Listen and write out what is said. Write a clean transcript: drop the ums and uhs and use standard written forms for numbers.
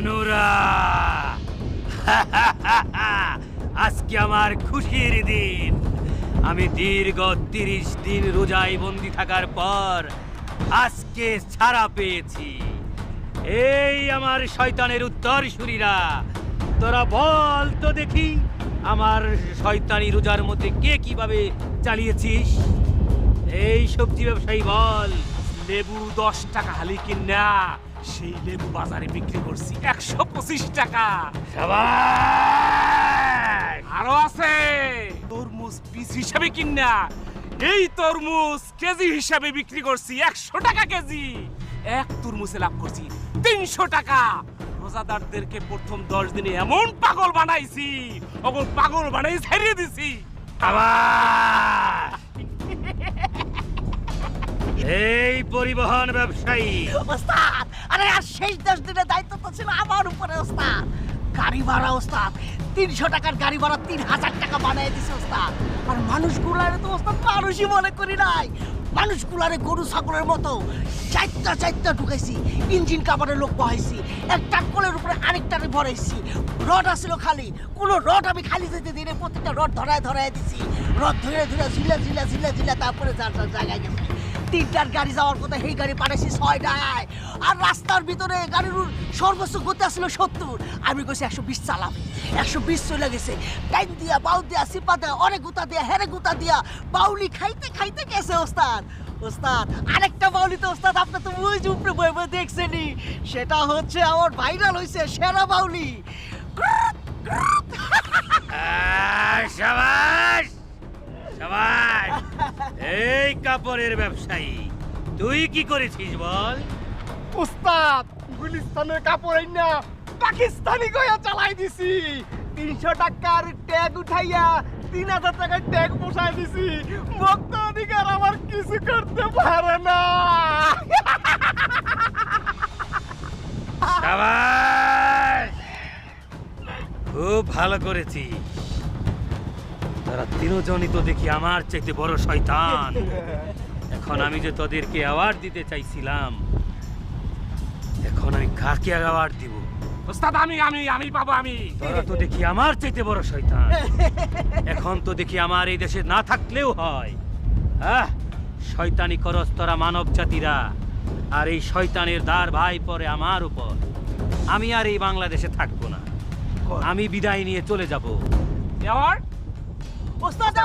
বানুরা আজকে আমার খুশির দিন। আমি দীর্ঘ 30 দিন রোজায় বন্দি থাকার পর আজকে ছাড়া পেয়েছি। এই আমার শয়তানের উত্তরসূরিরা, তোরা বল তো দেখি আমার শয়তানি রোজার মধ্যে কে কিভাবে চালিয়েছিস। এই সবজি ব্যবসায়ী বল। লেবু 10 টাকা হালি কিনা সেই লেবু বাজারে বিক্রি করছি 125 টাকা। শাবাশ! আরো আছে তরমুজ পিস হিসাবে কিনা এই তরমুজ কেজি হিসাবে বিক্রি করছি 100 টাকা কেজি। এক তরমুজে লাভ করছি 300 টাকা। রোজাদারদেরকে প্রথম 10 দিনে এমন পাগল বানাইছি, ওগো পাগল বানাই ছাড়িয়ে দিছি। শাবাশ! এই পরিবহন ব্যবসায়ী ওস্তাদ, আরে আর শেষ 10 দিনের দায়িত্ব তো ছিল আমার উপরে ওস্তাদ। গাড়ি ভাড়া ওস্তাদ 300 টাকার গাড়ি ভাড়া 3000 টাকা বানিয়ে দিছে ওস্তাদ। আর মানুষগুলারে তো ওস্তাদ মানুষই মনে করি নাই, মানুষগুলারে গরু ছাগলের মতো চারটা ঢুকাইছি। ইঞ্জিন কাভারের লোক বহাইছি, একটা কোলের উপরে আরেকটারে ভরাইছি। রড আসছিল খালি, কোনো রড আমি খালি যেতে দিনে প্রত্যেকটা রড ধরায় দিছি। রড ধরে ঝিলা তারপরে যার জায়গায় গেছে। 3টার গাড়ি যাওয়ার কথা, সেই গাড়ি পাঠাইছি 6টায়। আর রাস্তার ভিতরে গাড়ির সর্বোচ্চ গতি আসছিল 70, আমি কইছি 120 চালাবে। 120 চলে গেছে। টাইম দিয়া বাউ দিয়া সিপা দিয়া অনেক গুতা দিয়া হেরে গুতা দিয়া বাউলি খাইতে গেছে ওস্তাদ। ওস্তাদ আরেকটা বাউলি তো ওস্তাদ আপনি তো ওই যে উপরে বই দেখছেনই, সেটা হচ্ছে আমার ভাইরাল হইছে সেরা বাউলি। শাবাশ! শাবাশ! এই কাপড়ের ব্যবসায়ী, তুই কি করেছিস বল? উস্তাদ গুলিস্তানের কাপড় না পাকিস্তানি গয়া চালাই দিছি। 300 টাকার ট্যাগ উঠাইয়া 3000 টাকার ট্যাগ বসাই দিছি। ভক্ত অধিকার আমার কিছু করতে পারে না। শাবাশ! খুব ভালো করেছিস। তারা তিনজনই তো দেখি আমার চাইতে বড় শয়তান। এখন আমি যে তোদেরকে অ্যাওয়ার্ড দিতে চাইছিলাম, এখন আমি কাকে অ্যাওয়ার্ড দিব? ওস্তাদ আমি পাবো। আমি তোরা তো দেখি আমার চাইতে বড় শয়তান। এখন তো দেখি আমার এই দেশে না থাকলেও হয়। শয়তানি করস তোরা মানব জাতিরা, আর এই শয়তানের দার ভাই পরে আমার উপর। আমি আর এই বাংলাদেশে থাকবো না, আমি বিদায় নিয়ে চলে যাব। অ্যাওয়ার্ড ওস্তাদ